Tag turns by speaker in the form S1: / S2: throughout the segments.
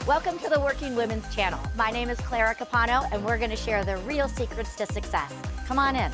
S1: Welcome to the Working Women's Channel. My name is Clara Capano, and we're going to share the real secrets to success. Come on in.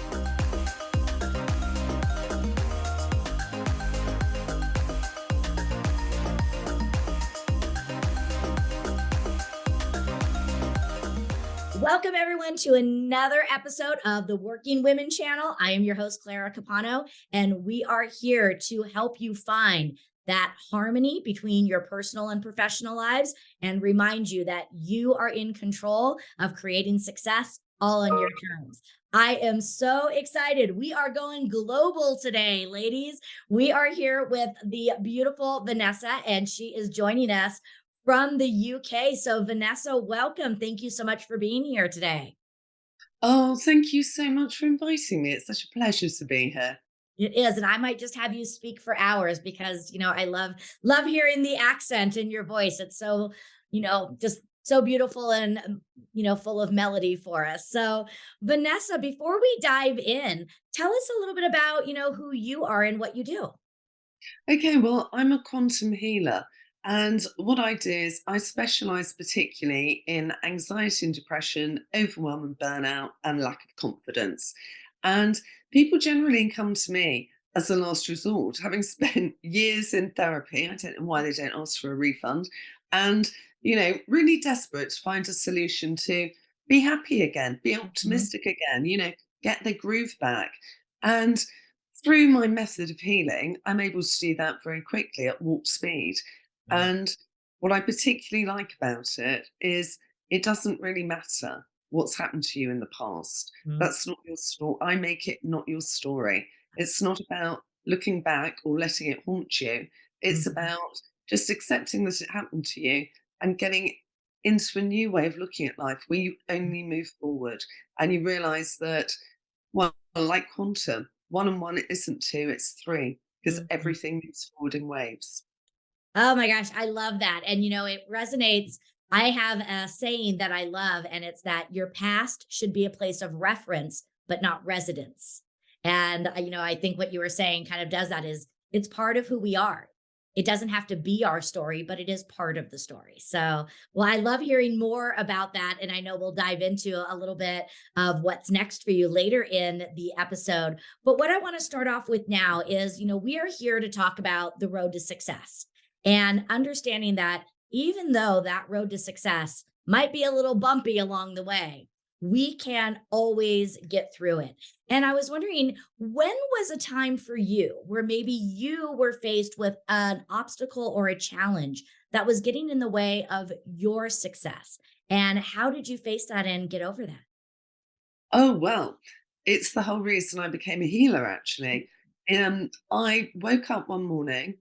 S1: Welcome, everyone, to another episode of the Working Women Channel. I am your host, Clara Capano, and we are here to help you find that harmony between your personal and professional lives and remind you that you are in control of creating success all on your terms. I am so excited. We are going global today, ladies. We are here with the beautiful Vanesa, and she is joining us from the UK. So, Vanessa, welcome. Thank you so much for being here today.
S2: Oh, thank you so much for inviting me. It's such a pleasure to be here.
S1: It is, and I might just have you speak for hours because I love hearing the accent in your voice. It's so, just so beautiful and full of melody for us. So, Vanessa, before we dive in, tell us a little bit about, who you are and what you do.
S2: Okay, well, I'm a quantum healer. And what I do is I specialize particularly in anxiety and depression, overwhelm and burnout, and lack of confidence. And people generally come to me as a last resort, having spent years in therapy. I don't know why they don't ask for a refund. And, really desperate to find a solution to be happy again, be
S1: Mhm.
S2: optimistic again, get their groove back. And through my method of healing, I'm able to do that very quickly at warp speed.
S1: Right.
S2: And what I particularly like about it is it doesn't really matter what's happened to you in the past.
S1: Mhm.
S2: That's not your story. I make it not your story. It's not about looking back or letting it haunt you. It's
S1: Mhm.
S2: about just accepting that it happened to you and getting into a new way of looking at life where you only move forward and you realize that, well, like quantum, one and one isn't two, it's three, because
S1: Mhm.
S2: everything moves forward in waves.
S1: Oh my gosh, I love that. And it resonates. I have a saying that I love, and it's that your past should be a place of reference, but not residence. And I think what you were saying kind of does that is it's part of who we are. It doesn't have to be our story, but it is part of the story. So, well, I love hearing more about that. And I know we'll dive into a little bit of what's next for you later in the episode. But what I want to start off with now is, we are here to talk about the road to success and understanding that even though that road to success might be a little bumpy along the way, we can always get through it. And I was wondering, when was a time for you where maybe you were faced with an obstacle or a challenge that was getting in the way of your success? And how did you face that and get over that?
S2: Oh, well, it's the whole reason I became a healer, actually. I woke up one morning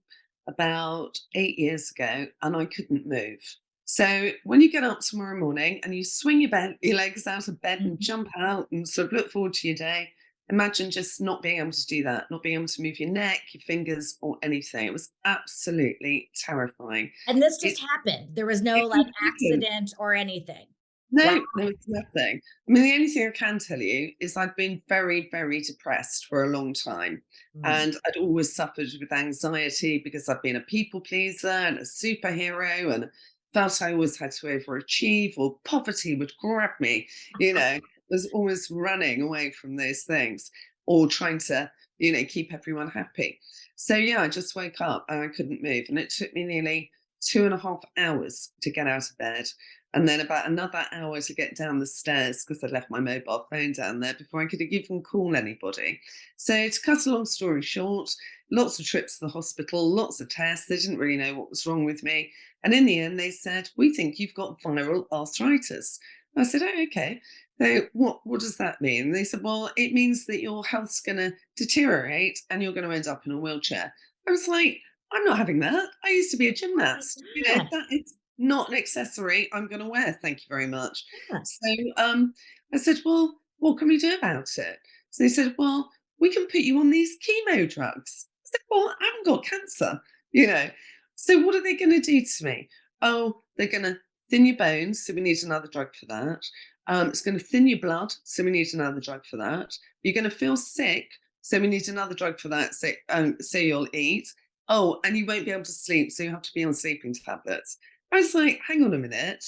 S2: about 8 years ago and I couldn't move. So when you get up tomorrow morning and you swing your legs out of bed and
S1: Mhm.
S2: jump out and sort of look forward to your day, imagine just not being able to do that, not being able to move your neck, your fingers, or anything. It was absolutely terrifying.
S1: And this
S2: It,
S1: just happened. There was no
S2: it
S1: like
S2: just happened.
S1: accident or anything. Wow.
S2: No, there was nothing. I mean, the only thing I can tell you is I'd been very, very depressed for a long time.
S1: Mm.
S2: And I'd always suffered with anxiety because I'd been a people pleaser and a superhero and felt I always had to overachieve or poverty would grab me, was always running away from those things or trying to, keep everyone happy. So yeah, I just woke up and I couldn't move. And it took me nearly 2.5 hours to get out of bed and then about another hour to get down the stairs because I'd left my mobile phone down there before I could even call anybody. So, to cut a long story short, lots of trips to the hospital, lots of tests. They didn't really know what was wrong with me. And in the end, they said, "We think you've got viral arthritis." I said, "Oh, okay." So, what does that mean? And they said, "Well, it means that your health's going to deteriorate and you're going to end up in a wheelchair." I was like, "I'm not having that. I used to be a
S1: Oh my
S2: gymnast.
S1: God.
S2: That is not an accessory I'm going to wear. Thank you very much."
S1: Yeah.
S2: So I said, "Well, what can we do about it?" So they said, "Well, we can put you on these chemo drugs." I said, "Well, I haven't got cancer, you know." So what are they going to do to me? Oh, they're going to thin your bones. So we need another drug for that. It's going to thin your blood. So we need another drug for that. You're going to feel sick. So we need another drug for that. So you'll eat. Oh, and you won't be able to sleep. So you have to be on sleeping tablets. I was like, hang on a minute.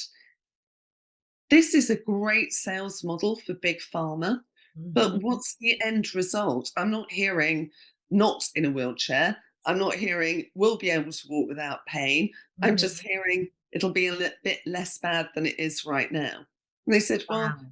S2: This is a great sales model for big pharma, but
S1: Mhm,
S2: what's the end result? I'm not hearing not in a wheelchair. I'm not hearing will be able to walk without pain. I'm just
S1: mhm.
S2: hearing it'll be a little bit less bad than it is right now. And they said, well,
S1: Wow.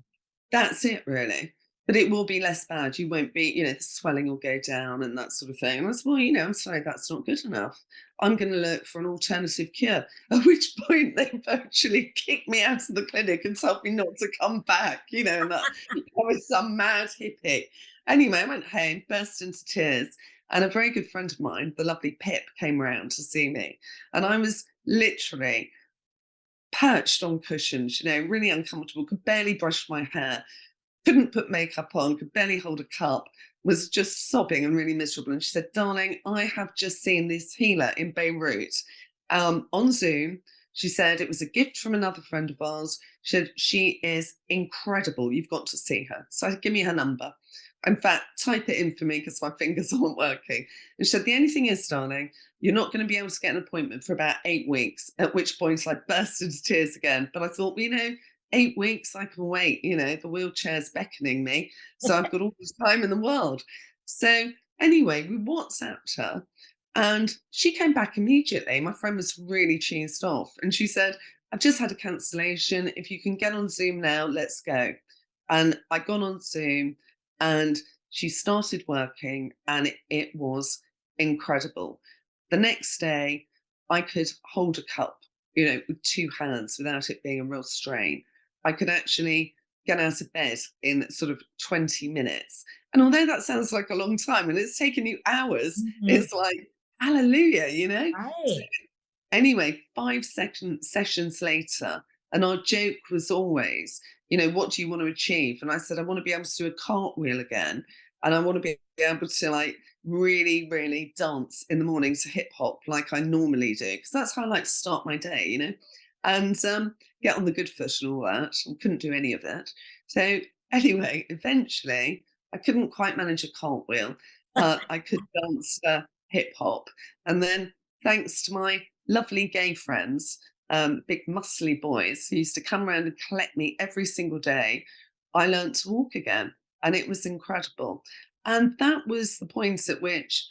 S2: that's it really. But it will be less bad. You won't be, the swelling will go down and that sort of thing. And I said, well, I'm sorry, that's not good enough. I'm going to look for an alternative cure. At which point they virtually kicked me out of the clinic and told me not to come back, and that I was some mad hippie. Anyway, I went home, burst into tears. And a very good friend of mine, the lovely Pip, came round to see me. And I was literally perched on cushions, really uncomfortable, could barely brush my hair, couldn't put makeup on, could barely hold a cup, was just sobbing and really miserable. And she said, darling, I have just seen this healer in Beirut on Zoom. She said it was a gift from another friend of ours. She said, she is incredible. You've got to see her. So I said, give me her number. In fact, type it in for me because my fingers aren't working. And she said, the only thing is, darling, you're not going to be able to get an appointment for about 8 weeks, at which point I burst into tears again. But I thought, well, 8 weeks, I can wait. The wheelchair's beckoning me. So I've got all the time in the world. So anyway, we WhatsApped her and she came back immediately. My friend was really cheesed off. And she said, I've just had a cancellation. If you can get on Zoom now, let's go. And I got on Zoom and she started working and it was incredible. The next day, I could hold a cup, with two hands without it being a real strain. I could actually get out of bed in sort of 20 minutes. And although that sounds like a long time and it's taken you hours,
S1: Mhm.
S2: it's like, hallelujah. So
S1: Right.
S2: anyway, 5 sessions later, and our joke was always, what do you want to achieve? And I said, I want to be able to do a cartwheel again. And I want to be able to like really, really dance in the morning to hip hop like I normally do. Because that's how I like to start my day. And get on the good foot and all that. I couldn't do any of it. So anyway, eventually I couldn't quite manage a cartwheel, but I could dance hip hop. And then thanks to my lovely gay friends, big muscly boys who used to come around and collect me every single day, I learned to walk again. And it was incredible. And that was the point at which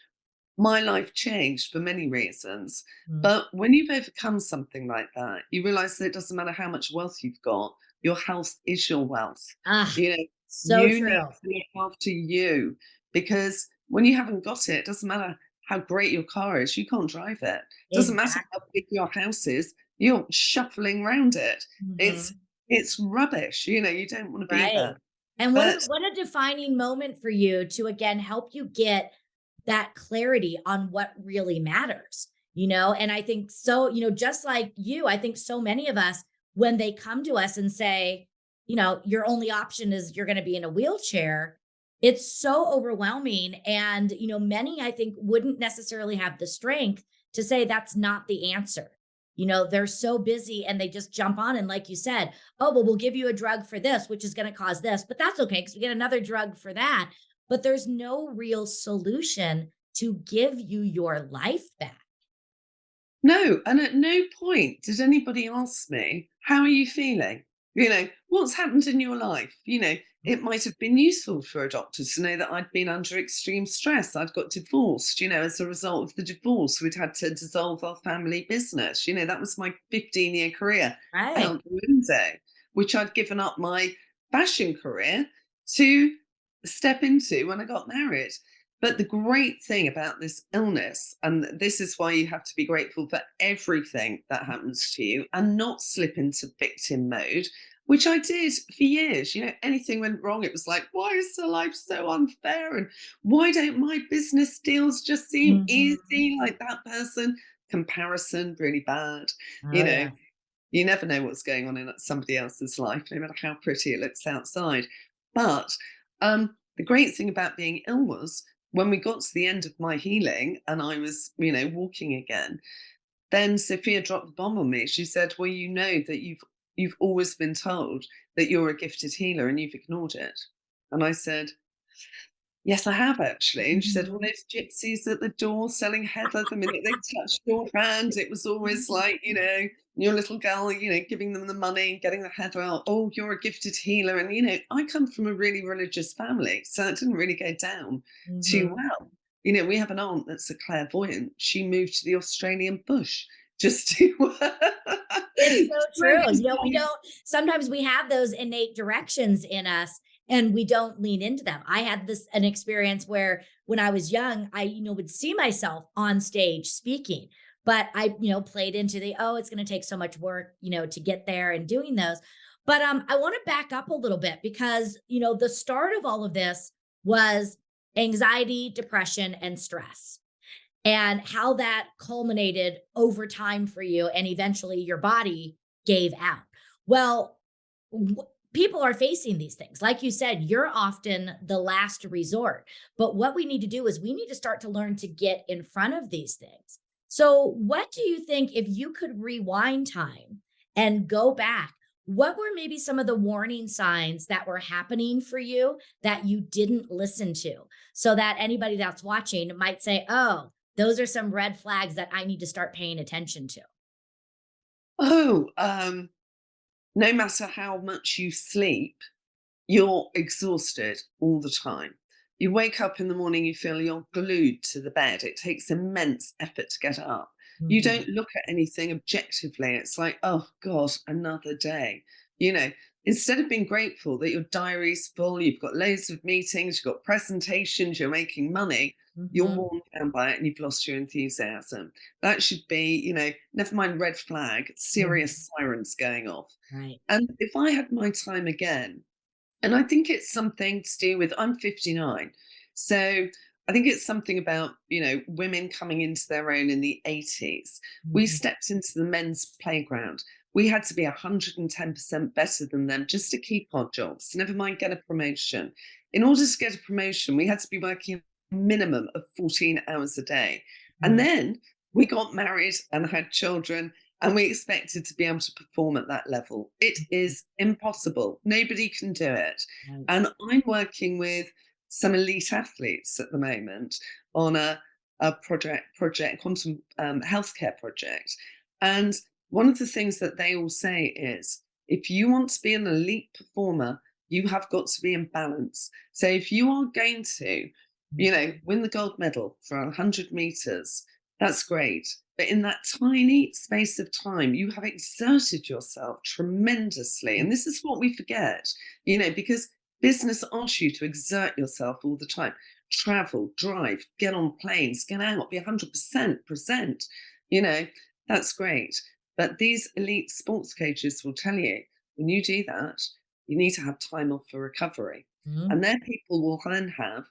S2: my life changed for many reasons.
S1: Mm.
S2: But when you've overcome something like that, you realize that it doesn't matter how much wealth you've got, your health is your wealth.
S1: Ah,
S2: You know,
S1: so
S2: you need
S1: true.
S2: to look after you because when you haven't got it, it doesn't matter how great your car is, you can't drive it. Doesn't matter how
S1: Exactly.
S2: big your house is, you're shuffling around it. It's
S1: Mhm.
S2: it's rubbish, you don't want to be
S1: Right.
S2: there.
S1: And
S2: But
S1: what a defining moment for you to again help you get that clarity on what really matters, And I think so, just like you, I think so many of us, when they come to us and say, your only option is you're going to be in a wheelchair, it's so overwhelming. And, many I think wouldn't necessarily have the strength to say that's not the answer. They're so busy and they just jump on. And like you said, oh, well, we'll give you a drug for this, which is going to cause this, but that's okay because we get another drug for that. But there's no real solution to give you your life back.
S2: no, and at no point did anybody ask me, "How are you feeling?" "What's happened in your life?" It might have been useful for a doctor to know that I'd been under extreme stress. I'd got divorced, as a result of the divorce, we'd had to dissolve our family business. That was my 15-year career
S1: Right.
S2: out the window, which I'd given up my fashion career to step into when I got married. But the great thing about this illness, and this is why you have to be grateful for everything that happens to you and not slip into victim mode, which I did for years. Anything went wrong, it was like, why is the life so unfair? And why don't my business deals just seem
S1: Mhm.
S2: easy like that person? Comparison, really bad. You
S1: Oh,
S2: know,
S1: yeah.
S2: you never know what's going on in somebody else's life, no matter how pretty it looks outside. But the great thing about being ill was when we got to the end of my healing and I was, walking again, then Sophia dropped the bomb on me. She said, well, you know that you've always been told that you're a gifted healer and you've ignored it. And I said, Yes, I have actually. And she said, all
S1: Mhm.
S2: those gypsies at the door selling heather, the minute they touched your hand, it was always like, your little girl, giving them the money and getting the heather out. Oh, you're a gifted healer. And, I come from a really religious family, so it didn't really go down too
S1: Mhm.
S2: well. We have an aunt that's a clairvoyant. She moved to the Australian bush just to,
S1: It's so
S2: to
S1: true.
S2: make
S1: We
S2: sure.
S1: don't sometimes we have those innate directions in us and we don't lean into them. I had an experience where when I was young, I, would see myself on stage speaking, but I, played into the, oh, it's going to take so much work, to get there and doing those. But I want to back up a little bit because, the start of all of this was anxiety, depression, and stress and how that culminated over time for you and eventually your body gave out. Well, people are facing these things. Like you said, you're often the last resort. But what we need to do is we need to start to learn to get in front of these things. So, what do you think if you could rewind time and go back? What were maybe some of the warning signs that were happening for you that you didn't listen to? So that anybody that's watching might say, oh, those are some red flags that I need to start paying attention to.
S2: Oh, no matter how much you sleep, you're exhausted all the time. You wake up in the morning, you feel you're glued to the bed. It takes immense effort to get up. You don't
S1: Mhm,
S2: look at anything objectively. It's like, oh God, another day. You know, Instead of being grateful that your diary's full, you've got loads of meetings, you've got presentations, you're making money, you're
S1: mhm,
S2: worn down by it and you've lost your enthusiasm. That should be, never mind red flag,
S1: mhm.
S2: serious sirens going off.
S1: Right.
S2: And if I had my time again, and I think it's something to do with I'm 59. So I think it's something about, women coming into their own in the 80s. We
S1: Mhm,
S2: stepped into the men's playground. We had to be 110% better than them just to keep our jobs, never mind get a promotion. In order to get a promotion, we had to be working a minimum of 14 hours a day. And
S1: right,
S2: then we got married and had children and we expected to be able to perform at that level. It
S1: mhm,
S2: is impossible. Nobody can do it.
S1: right.
S2: And I'm working with some elite athletes at the moment on a project, quantum healthcare project. And one of the things that they all say is if you want to be an elite performer, you have got to be in balance. So if you are going to,
S1: Mhm,
S2: win the gold medal for 100 meters, that's great. But in that tiny space of time, you have exerted yourself tremendously.
S1: mm,
S2: And this is what we forget, because business asks you to exert yourself all the time. Travel, drive, get on planes, get out, be 100% present. You know, that's great. But these elite sports coaches will tell you when you do that, you need to have time off for recovery.
S1: mhm.
S2: And their people will then have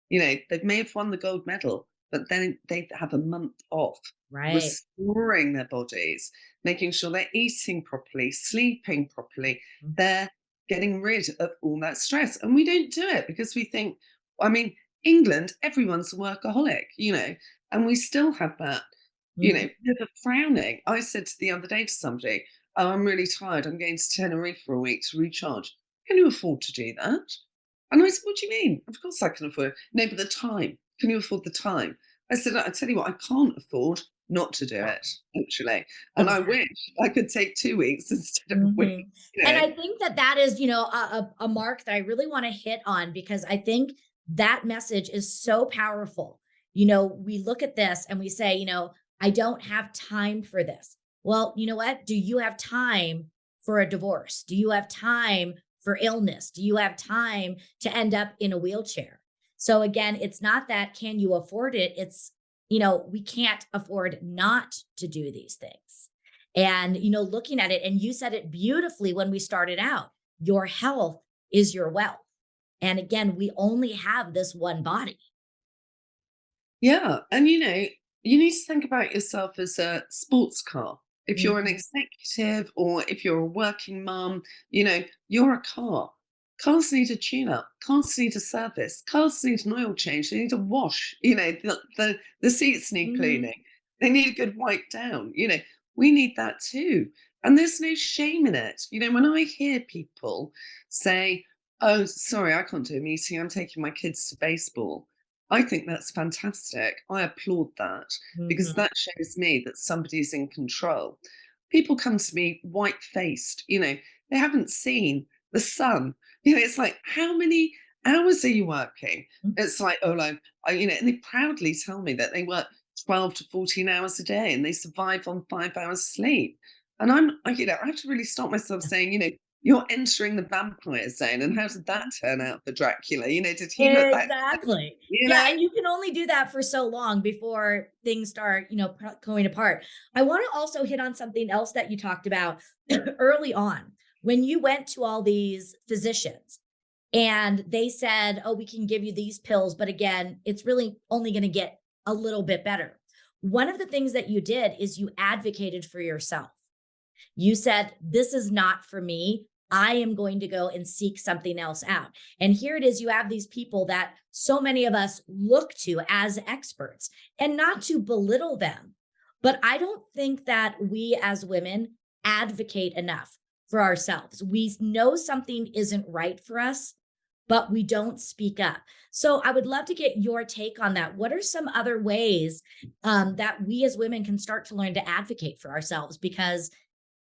S2: they may have won the gold medal, but then they have a month off,
S1: Right.
S2: restoring their bodies, making sure they're eating properly, sleeping properly.
S1: Mm,
S2: They're getting rid of all that stress. And we don't do it because we think, I mean, England, everyone's a workaholic, and we still have that,
S1: mhm.
S2: bit of frowning. I said the other day to somebody, oh, I'm really tired. I'm going to Tenerife for a week to recharge. Can you afford to do that? And I said, "What do you mean? Of course I can afford it." "No, but the time. Can you afford the time?" I said, "I tell you what, I can't afford not to do it, actually. And I
S1: Exactly.
S2: wish I could take 2 weeks instead of a week."
S1: Mhm.
S2: You
S1: And
S2: know?
S1: I think that that is, a mark that I really wanna hit on because I think that message is so powerful. We look at this and we say, "I don't have time for this." Well, you know what? Do you have time for a divorce? Do you have time for illness? Do you have time to end up in a wheelchair? So again, it's not that can you afford it? It's, we can't afford not to do these things. And, looking at it, and you said it beautifully when we started out, your health is your wealth. And again, we only have this one body.
S2: Yeah, and you need to think about yourself as a sports car. If you're an
S1: Mhm,
S2: executive or if you're a working mum, you're a car. Cars need a tune-up. Cars need a service. Cars need an oil change. They need a wash. The seats need
S1: mhm,
S2: cleaning. They need a good wipe down. We need that too. And there's no shame in it. When I hear people say, "Oh, sorry, I can't do a meeting. I'm taking my kids to baseball." I think that's fantastic. I applaud that because
S1: Mhm.
S2: that shows me that somebody's in control. People come to me white-faced, they haven't seen the sun. It's like, "How many hours are you working?" It's like, "Oh, no," and they proudly tell me that they work 12 to 14 hours a day and they survive on 5 hours sleep. And I have to really stop myself saying, "You're entering the vampire zone, and how did that turn out for Dracula?" Did he look that good?
S1: Exactly.
S2: You know?
S1: Yeah, and you can only do that for so long before things start, going apart. I wanna also hit on something else that you talked about early on. When you went to all these physicians and they said, "Oh, we can give you these pills, but again, it's really only gonna get a little bit better." One of the things that you did is you advocated for yourself. You said, "This is not for me. I am going to go and seek something else out." And here it is, you have these people that so many of us look to as experts, and not to belittle them. But I don't think that we as women advocate enough for ourselves. We know something isn't right for us, but we don't speak up. So I would love to get your take on that. What are some other ways that we as women can start to learn to advocate for ourselves? Because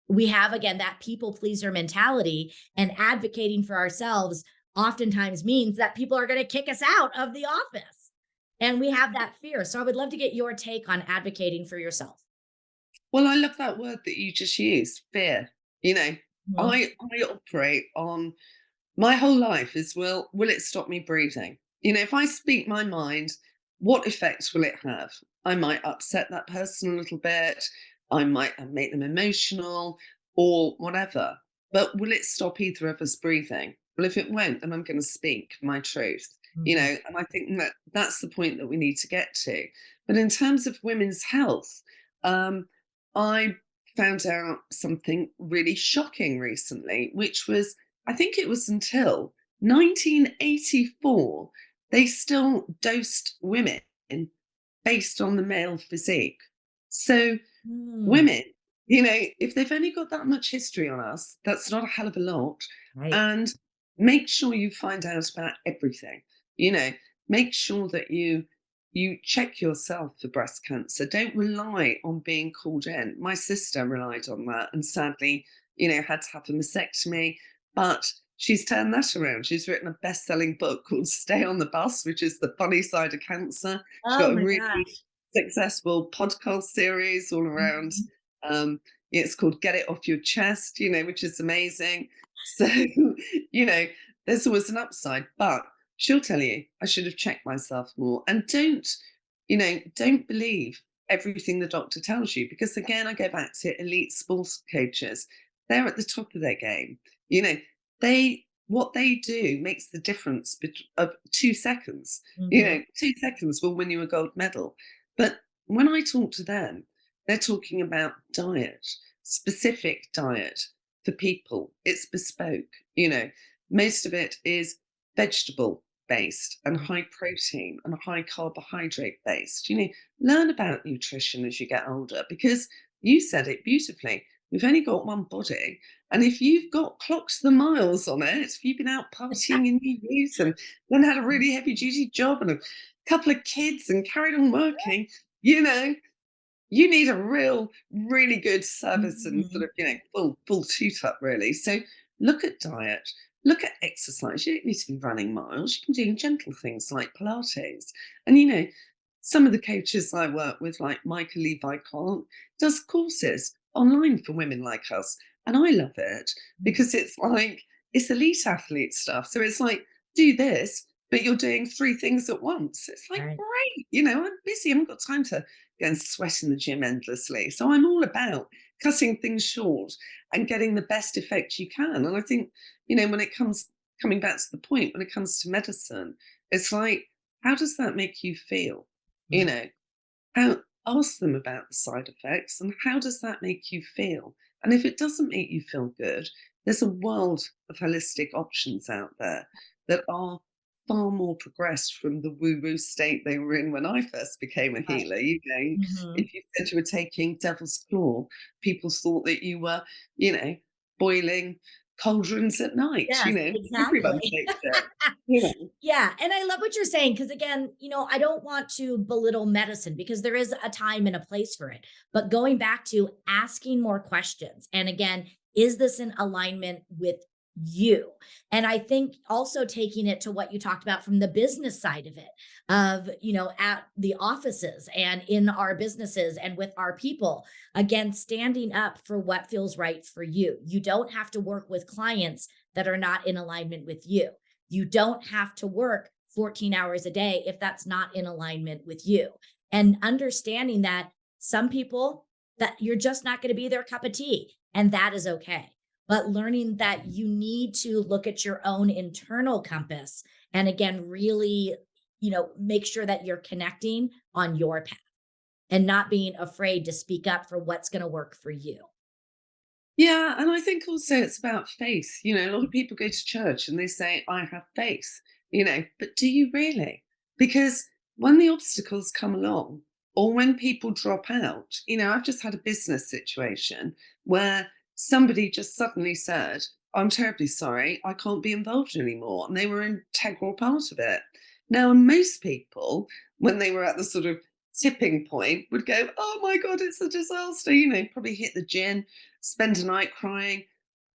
S1: we have, again, that people pleaser mentality, and advocating for ourselves oftentimes means that people are going to kick us out of the office, and we have that fear. So I would love to get your take on advocating for yourself.
S2: Well, I love that word that you just used, fear. You know,
S1: Mhm.
S2: I operate on my whole life is, will it stop me breathing? If I speak my mind, what effect will it have? I might upset that person a little bit. I might make them emotional or whatever. But will it stop either of us breathing? Well, if it won't, then I'm going to speak my truth.
S1: Mhm.
S2: And I think that that's the point that we need to get to. But in terms of women's health, um, I found out something really shocking recently, which was, I think it was until 1984, they still dosed women based on the male physique. So
S1: Mm,
S2: women, if they've only got that much history on us, that's not a hell of a lot.
S1: right.
S2: And make sure you find out about everything. You know, make sure that you check yourself for breast cancer. Don't rely on being called in. My sister relied on that and sadly, had to have a mastectomy, but she's turned that around. She's written a best-selling book called Stay on the Bus, which is the funny side of cancer. She's
S1: Oh
S2: got a
S1: my
S2: really
S1: gosh.
S2: successful podcast series all around.
S1: Mhm.
S2: Um, it's called Get It Off Your Chest, which is amazing. So, you know, there's always an upside, but she'll tell you, I should have checked myself more. And don't believe everything the doctor tells you, because again, I go back to elite sports coaches. They're at the top of their game. You know, what they do makes the difference of 2 seconds.
S1: Mhm.
S2: 2 seconds will win you a gold medal. But when I talk to them, they're talking about diet, specific diet for people. It's bespoke. Most of it is vegetable based and
S1: Right.
S2: high protein and high carbohydrate based. Learn about nutrition as you get older, because you said it beautifully. We've only got one body. And if you've got clocks the miles on it, if you've been out partying in your youth and then had a really heavy duty job and a couple of kids and carried on working, you know, you need a really good service and sort
S1: Mhm.
S2: of, full toot up really. So look at diet, look at exercise. You don't need to be running miles. You can do gentle things like Pilates. And some of the coaches I work with, like Michael Levi Clark, does courses online for women like us. And I love it
S1: Mhm.
S2: because it's elite athlete stuff. So it's like, do this, but you're doing three things at once. It's like,
S1: Right.
S2: great, I'm busy, I haven't got time to go and sweat in the gym endlessly. So I'm all about cutting things short and getting the best effect you can. And I think, when it comes coming back to the point, when it comes to medicine, it's like, how does that make you feel? You
S1: Right.
S2: know, how ask them about the side effects and how does that make you feel? And if it doesn't make you feel good, there's a world of holistic options out there that are far more progressed from the woo-woo state they were in when I first became a
S1: Right.
S2: healer.
S1: Mhm.
S2: If you said you were taking devil's claw, people thought that you were, you know, boiling cauldrons at night,
S1: Yes,
S2: everyone
S1: exactly.
S2: takes it, you know.
S1: Yeah, and I love what you're saying because again, I don't want to belittle medicine because there is a time and a place for it. But going back to asking more questions, and again, is this in alignment with you? And I think also taking it to what you talked about from the business side of it, of, at the offices and in our businesses and with our people, again, standing up for what feels right for you. You don't have to work with clients that are not in alignment with you. You don't have to work 14 hours a day if that's not in alignment with you. And understanding that some people that you're just not going to be their cup of tea, and that is okay. But learning that you need to look at your own internal compass and again, really, make sure that you're connecting on your path and not being afraid to speak up for what's going to work for you.
S2: Yeah, and I think also it's about faith. A lot of people go to church and they say, I have faith, but do you really? Because when the obstacles come along or when people drop out, I've just had a business situation where somebody just suddenly said, I'm terribly sorry, I can't be involved anymore. And they were an integral part of it. Now, most people, when they were at the sort of tipping point, would go, oh my God, it's a disaster, probably hit the gin, spend a night crying.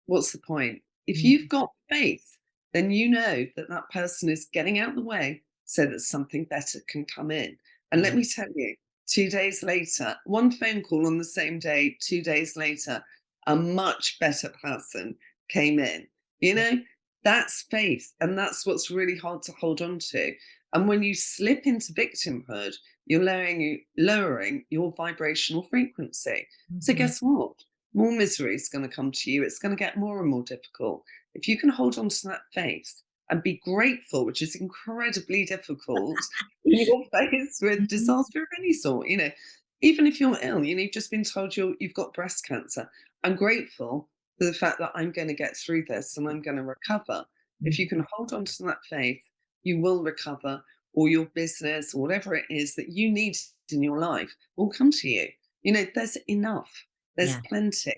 S2: What's the point? If you've
S1: Mhm.
S2: got faith, then you know that that person is getting out of the way so that something better can come in. And let
S1: Yeah.
S2: me tell you, 2 days later, one phone call on the same day, 2 days later, a much better person came in. You
S1: Yeah.
S2: know, that's faith. And that's what's really hard to hold on to. And when you slip into victimhood, you're lowering your vibrational frequency. So
S1: Mhm.
S2: guess what? More misery is going to come to you. It's going to get more and more difficult. If you can hold on to that faith and be grateful, which is incredibly difficult when you're faced with
S1: Mhm.
S2: disaster of any sort, even if you're ill, you've just been told you've got breast cancer. I'm grateful for the fact that I'm going to get through this and I'm going to recover. If you can
S1: Mhm.
S2: hold on to that faith, you will recover, or your business, or whatever it is that you need in your life will come to you. There's enough. There's
S1: Yeah.
S2: plenty,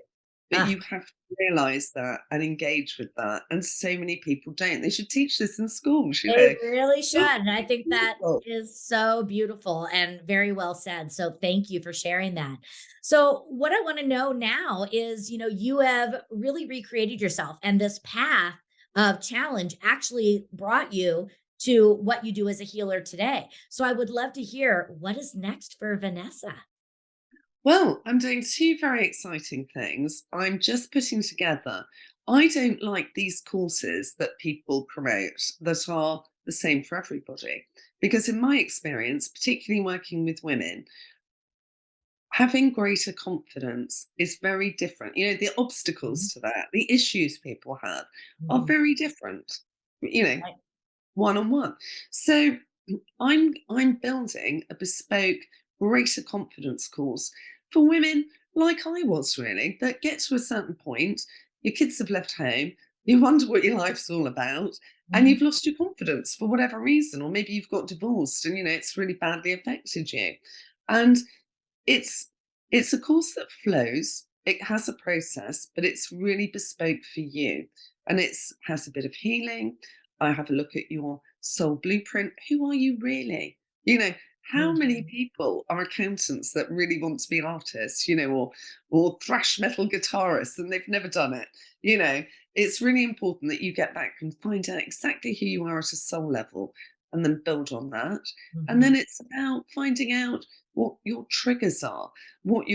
S2: but
S1: Ah,
S2: you have to realize that and engage with that, and so many people don't. They should teach this in schools,
S1: they really should.
S2: Oh,
S1: And I think that
S2: beautiful.
S1: is so beautiful and very well said. So thank you for sharing that. So what I want to know now is, you have really recreated yourself and this path of challenge actually brought you to what you do as a healer today. So I would love to hear what is next for Vanessa.
S2: Well, I'm doing two very exciting things. I'm just putting together, I don't like these courses that people promote that are the same for everybody. Because in my experience, particularly working with women, having greater confidence is very different. The
S1: Mhm.
S2: obstacles to that, the issues people have are
S1: Mhm.
S2: very different, you know,
S1: Right.
S2: one on one. So I'm building a bespoke greater confidence course for women like I was really, that get to a certain point, your kids have left home, you wonder what your life's all about, and
S1: Mhm.
S2: you've lost your confidence for whatever reason, or maybe you've got divorced and it's really badly affected you. And it's it's a course that flows. It has a process, but it's really bespoke for you. And it's has a bit of healing. I have a look at your soul blueprint. Who are you really? How many
S1: Mhm.
S2: people are accountants that really want to be artists, or thrash metal guitarists and they've never done it? It's really important that you get back and find out exactly who you are at a soul level and then build on that. And then
S1: Mhm.
S2: it's about finding out what your triggers are, what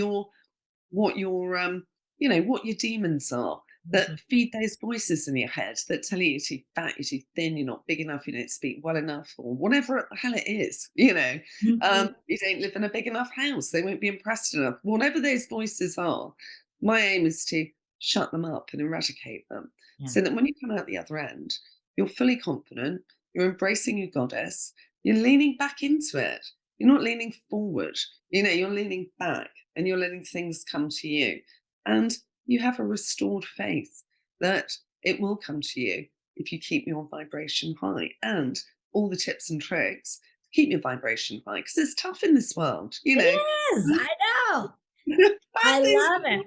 S2: what your demons are that
S1: Mhm.
S2: feed those voices in your head that tell you you're too fat, you're too thin, you're not big enough, you don't speak well enough, or whatever the hell it is.
S1: Mhm.
S2: You don't live in a big enough house, they won't be impressed enough. Whatever those voices are, my aim is to shut them up and eradicate them,
S1: Yeah.
S2: so that when you come out the other end, you're fully confident, you're embracing your goddess, you're leaning back into it. You're not leaning forward, you're leaning back and you're letting things come to you. And you have a restored faith that it will come to you if you keep your vibration high. And all the tips and tricks to keep your vibration high, because it's tough in this world,
S1: It is. I know.
S2: bad
S1: I
S2: things
S1: love
S2: happen
S1: it.
S2: all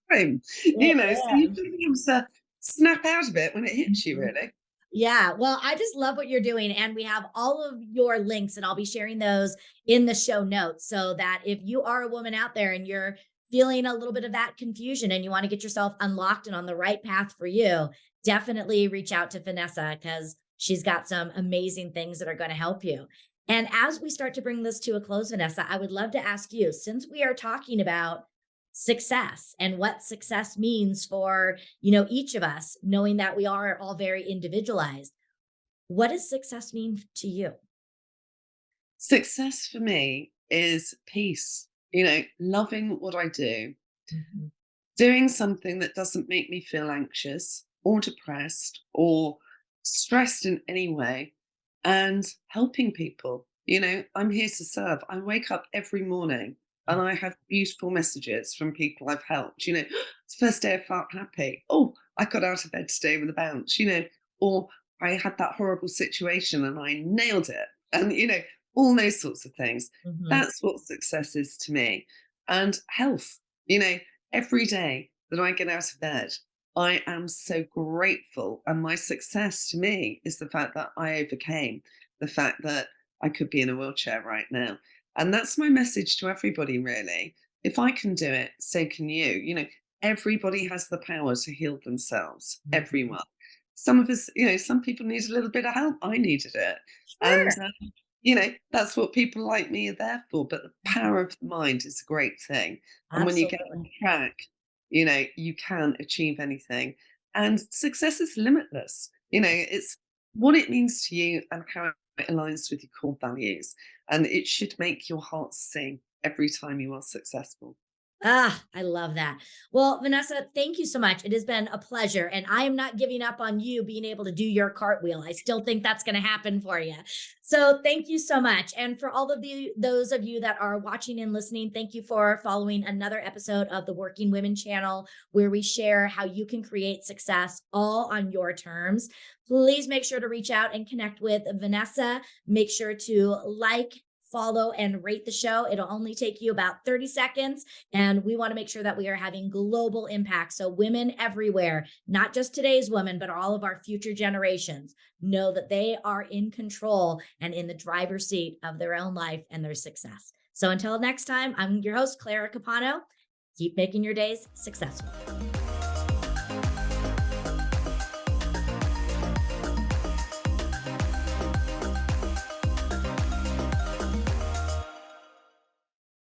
S2: the time,
S1: It
S2: so you've
S1: is.
S2: got to be able to snap out of it when it hits you,
S1: Mhm.
S2: really.
S1: Yeah. Well, I just love what you're doing. And we have all of your links, and I'll be sharing those in the show notes so that if you are a woman out there and you're feeling a little bit of that confusion and you want to get yourself unlocked and on the right path for you, definitely reach out to Vanessa because she's got some amazing things that are going to help you. And as we start to bring this to a close, Vanessa, I would love to ask you, since we are talking about success and what success means for, each of us, knowing that we are all very individualized, what does success mean to you?
S2: Success for me is peace, loving what I do,
S1: Mhm.
S2: doing something that doesn't make me feel anxious or depressed or stressed in any way, and helping people. I'm here to serve. I wake up every morning and I have beautiful messages from people I've helped. It's the first day I felt happy. Oh, I got out of bed today with a bounce, or I had that horrible situation and I nailed it. And, all those sorts of things.
S1: Mhm.
S2: That's what success is to me. And health, you know, every day that I get out of bed, I am so grateful. And my success to me is the fact that I overcame the fact that I could be in a wheelchair right now. And that's my message to everybody, really. If I can do it, so can you. Everybody has the power to heal themselves,
S1: Mhm.
S2: everyone. Some of us, some people need a little bit of help. I needed it. And,
S1: Sure.
S2: that's what people like me are there for. But the
S1: Mhm.
S2: power of the mind is a great thing. And when you get
S1: Absolutely.
S2: on track, you can achieve anything. And success is limitless. It's what it means to you and how it aligns with your core values. And it should make your heart sing every time you are successful.
S1: Ah, I love that. Well, Vanessa, thank you so much. It has been a pleasure. And I am not giving up on you being able to do your cartwheel. I still think that's going to happen for you. So thank you so much. And for all of those of you that are watching and listening, thank you for following another episode of the Working Women channel, where we share how you can create success all on your terms. Please make sure to reach out and connect with Vanessa. Make sure to like, follow, and rate the show. It'll only take you about 30 seconds. And we want to make sure that we are having global impact. So, women everywhere, not just today's women, but all of our future generations, know that they are in control and in the driver's seat of their own life and their success. So, until next time, I'm your host, Clara Capano. Keep making your days successful.